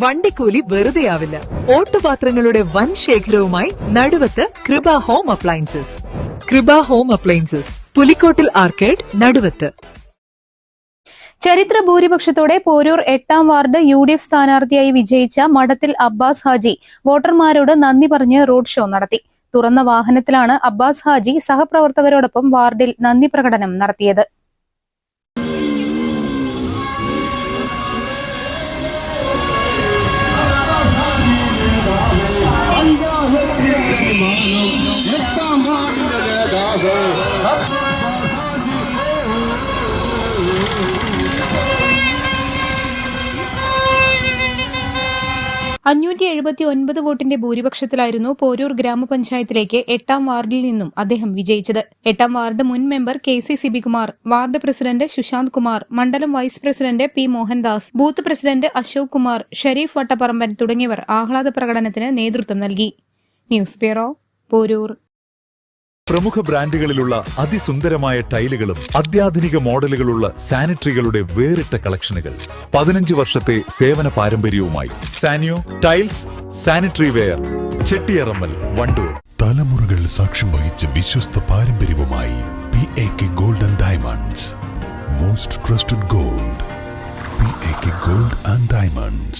വണ്ടിക്കൂലി വെറുതെയാവില്ല. ഓട്ടുപാത്രങ്ങളുടെ വൻ ശേഖരവുമായി നടുവത്ത് കൃപ ഹോം അപ്ലയൻസസ്. കൃപ ഹോം അപ്ലയൻസസ്, പുലിക്കോട്ടിൽ ആർക്കേഡ്, നടുവത്ത്. ചരിത്ര ഭൂരിപക്ഷത്തോടെ പോരൂർ 8ാം വാർഡ് UDF സ്ഥാനാർത്ഥിയായി വിജയിച്ച മഠത്തിൽ അബ്ബാസ് ഹാജി വോട്ടർമാരോട് നന്ദി പറഞ്ഞ് റോഡ് ഷോ നടത്തി. തുറന്ന വാഹനത്തിലാണ് അബ്ബാസ് ഹാജി സഹപ്രവർത്തകരോടൊപ്പം വാർഡിൽ നന്ദി പ്രകടനം നടത്തിയത്. $579 വോട്ടിന്റെ ഭൂരിപക്ഷത്തിലായിരുന്നു പോരൂർ ഗ്രാമപഞ്ചായത്തിലേക്ക് 8ാം വാർഡിൽ നിന്നും അദ്ദേഹം വിജയിച്ചത്. 8ാം വാർഡ് മുൻ member KC Sibikumar, ward president Sushanth Kumar, മണ്ഡലം vice president P Mohandas, booth president Ashok Kumar, Shareef Vattapparamban തുടങ്ങിയവർ ആഹ്ലാദ പ്രകടനത്തിന് നേതൃത്വം നൽകി. News bureau, Poroor. പ്രമുഖ ബ്രാൻഡുകളിലുള്ള അതിസുന്ദരമായ ടൈലുകളും അത്യാധുനിക മോഡലുകളുള്ള സാനിറ്ററികളുടെ വേറിട്ട കളക്ഷനുകൾ. 15 വർഷത്തെ സേവന പാരമ്പര്യവുമായി Saniyo tiles, sanitary ware, Chettiyarammal, Wandoor. തലമുറകൾ സാക്ഷ്യം വഹിച്ച വിശ്വസ്ത പാരമ്പര്യവുമായി PAK Gold and Diamonds. Most trusted gold. PAK Gold and Diamonds.